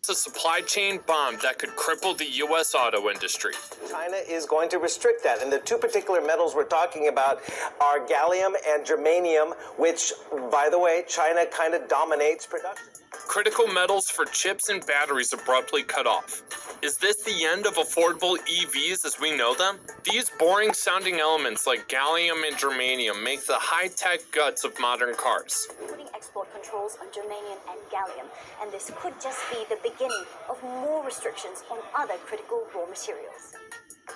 It's a supply chain bomb that could cripple the U.S. auto industry. China is going to restrict that. And the two particular metals we're talking about are gallium and germanium, which, by the way, China kind of dominates production. Critical metals for chips and batteries abruptly cut off. Is this the end of affordable EVs as we know them? These boring-sounding elements like gallium and germanium make the high-tech guts of modern cars. Putting export controls on germanium and gallium, and this could just be the beginning of more restrictions on other critical raw materials.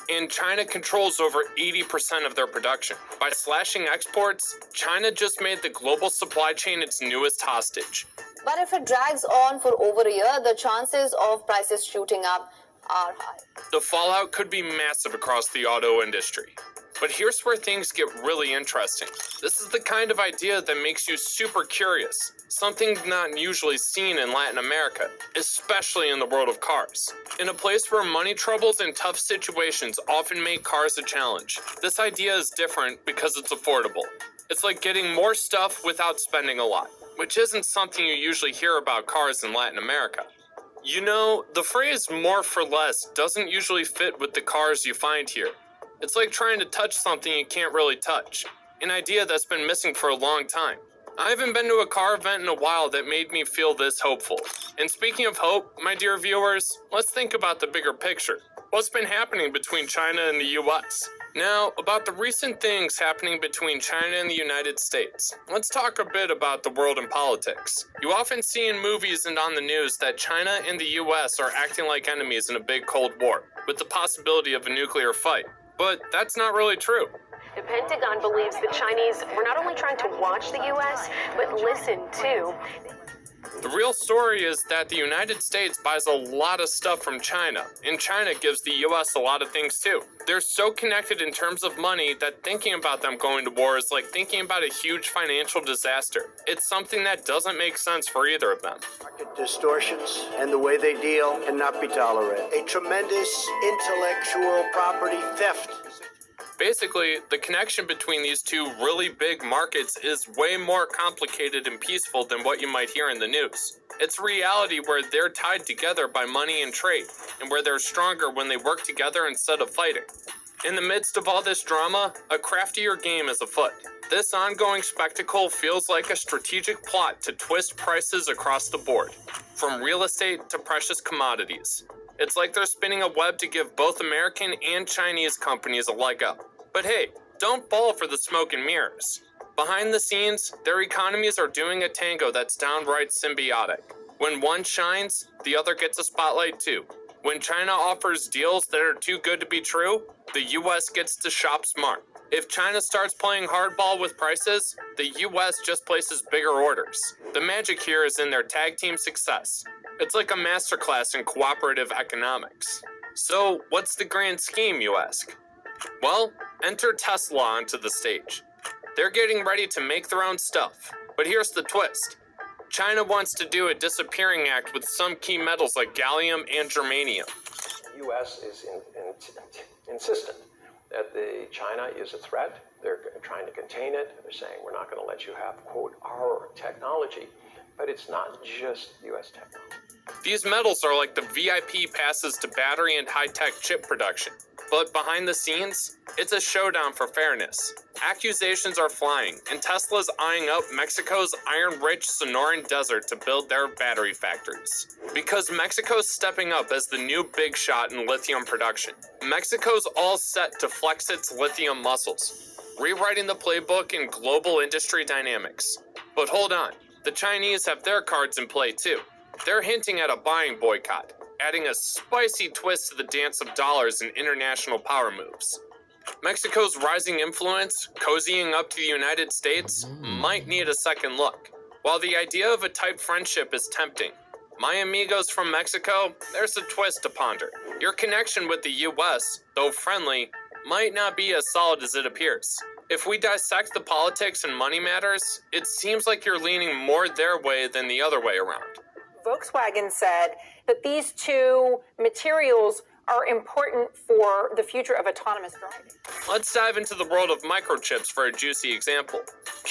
And China controls over 80% of their production. By slashing exports, China just made the global supply chain its newest hostage. But if it drags on for over a year, the chances of prices shooting up are high. The fallout could be massive across the auto industry. But here's where things get really interesting. This is the kind of idea that makes you super curious, something not usually seen in Latin America, especially in the world of cars. In a place where money troubles and tough situations often make cars a challenge, this idea is different because it's affordable. It's like getting more stuff without spending a lot, which isn't something you usually hear about cars in Latin America. You know, the phrase more for less doesn't usually fit with the cars you find here. It's like trying to touch something you can't really touch, an idea that's been missing for a long time. I haven't been to a car event in a while that made me feel this hopeful. And speaking of hope, my dear viewers, let's think about the bigger picture. What's been happening between China and the US? Now, about the recent things happening between China and the United States. Let's talk a bit about the world and politics. You often see in movies and on the news that China and the US are acting like enemies in a big Cold War, with the possibility of a nuclear fight. But that's not really true. The Pentagon believes the Chinese were not only trying to watch the U.S., but listen too. The real story is that the United States buys a lot of stuff from China, and China gives the US a lot of things too. They're so connected in terms of money that thinking about them going to war is like thinking about a huge financial disaster. It's something that doesn't make sense for either of them. Market distortions and the way they deal cannot be tolerated. A tremendous intellectual property theft. Basically, the connection between these two really big markets is way more complicated and peaceful than what you might hear in the news. It's a reality where they're tied together by money and trade, and where they're stronger when they work together instead of fighting. In the midst of all this drama, a craftier game is afoot. This ongoing spectacle feels like a strategic plot to twist prices across the board, from real estate to precious commodities. It's like they're spinning a web to give both American and Chinese companies a leg up. But hey, don't fall for the smoke and mirrors. Behind the scenes, their economies are doing a tango that's downright symbiotic. When one shines, the other gets a spotlight too. When China offers deals that are too good to be true, the US gets to shop smart. If China starts playing hardball with prices, the US just places bigger orders. The magic here is in their tag team success. It's like a masterclass in cooperative economics. So, what's the grand scheme, you ask? Well, enter Tesla onto the stage. They're getting ready to make their own stuff. But here's the twist. China wants to do a disappearing act with some key metals like gallium and germanium. The U.S. is insistent that China is a threat. They're trying to contain it. They're saying we're not going to let you have, quote, our technology. But it's not just U.S. technology. These metals are like the VIP passes to battery and high-tech chip production. But behind the scenes, it's a showdown for fairness. Accusations are flying, and Tesla's eyeing up Mexico's iron-rich Sonoran Desert to build their battery factories. Because Mexico's stepping up as the new big shot in lithium production. Mexico's all set to flex its lithium muscles, rewriting the playbook in global industry dynamics. But hold on, the Chinese have their cards in play too. They're hinting at a buying boycott, adding a spicy twist to the dance of dollars and international power moves. Mexico's rising influence, cozying up to the United States, might need a second look. While the idea of a tight friendship is tempting, my amigos from Mexico, there's a twist to ponder. Your connection with the US, though friendly, might not be as solid as it appears. If we dissect the politics and money matters, it seems like you're leaning more their way than the other way around. Volkswagen said that these two materials are important for the future of autonomous driving. Let's dive into the world of microchips for a juicy example.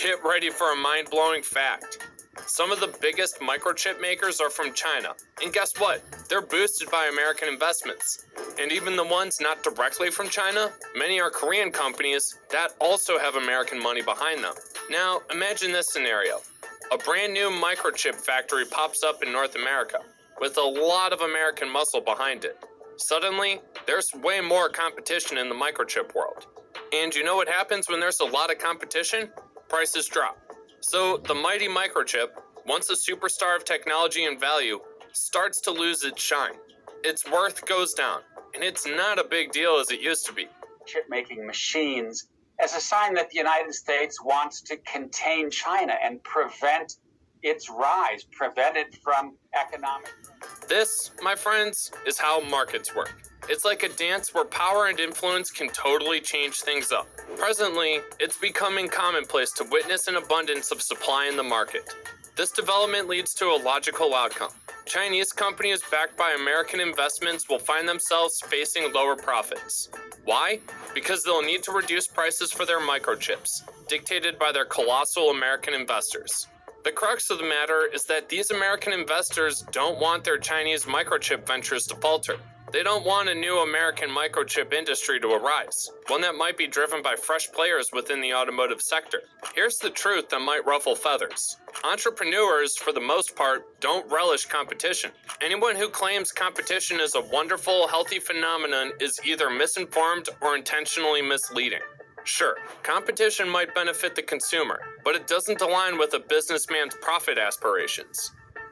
Get ready for a mind-blowing fact. Some of the biggest microchip makers are from China. And guess what? They're boosted by American investments. And even the ones not directly from China, many are Korean companies that also have American money behind them. Now, imagine this scenario. A brand new microchip factory pops up in North America with a lot of American muscle behind it. Suddenly, there's way more competition in the microchip world. And you know what happens when there's a lot of competition? Prices drop. So the mighty microchip, once a superstar of technology and value, starts to lose its shine. Its worth goes down, and it's not a big deal as it used to be. Chip-making machines as a sign that the United States wants to contain China and prevent its rise, prevent it from economic. This, my friends, is how markets work. It's like a dance where power and influence can totally change things up. Presently, it's becoming commonplace to witness an abundance of supply in the market. This development leads to a logical outcome. Chinese companies backed by American investments will find themselves facing lower profits. Why? Because they'll need to reduce prices for their microchips, dictated by their colossal American investors. The crux of the matter is that these American investors don't want their Chinese microchip ventures to falter. They don't want a new American microchip industry to arise, one that might be driven by fresh players within the automotive sector. Here's the truth that might ruffle feathers. Entrepreneurs, for the most part, don't relish competition. Anyone who claims competition is a wonderful, healthy phenomenon is either misinformed or intentionally misleading. Sure, competition might benefit the consumer, but it doesn't align with a businessman's profit aspirations.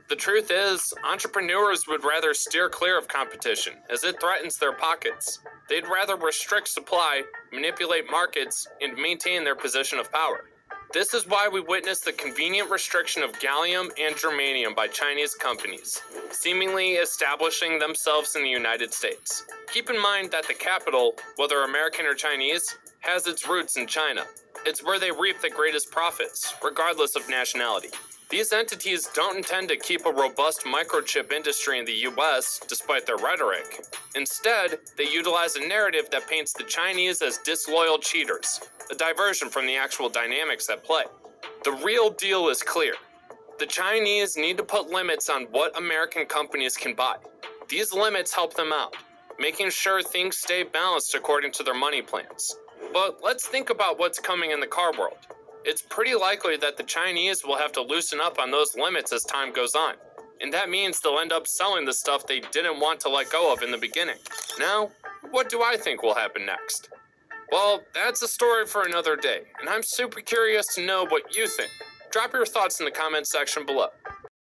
The truth is, entrepreneurs would rather steer clear of competition, as it threatens their pockets. They'd rather restrict supply, manipulate markets, and maintain their position of power. This is why we witness the convenient restriction of gallium and germanium by Chinese companies, seemingly establishing themselves in the United States. Keep in mind that the capital, whether American or Chinese, has its roots in China. It's where they reap the greatest profits, regardless of nationality. These entities don't intend to keep a robust microchip industry in the US, despite their rhetoric. Instead, they utilize a narrative that paints the Chinese as disloyal cheaters, a diversion from the actual dynamics at play. The real deal is clear. The Chinese need to put limits on what American companies can buy. These limits help them out, making sure things stay balanced according to their money plans. But let's think about what's coming in the car world. It's pretty likely that the Chinese will have to loosen up on those limits as time goes on. And that means they'll end up selling the stuff they didn't want to let go of in the beginning. Now, what do I think will happen next? Well, that's a story for another day, and I'm super curious to know what you think. Drop your thoughts in the comments section below.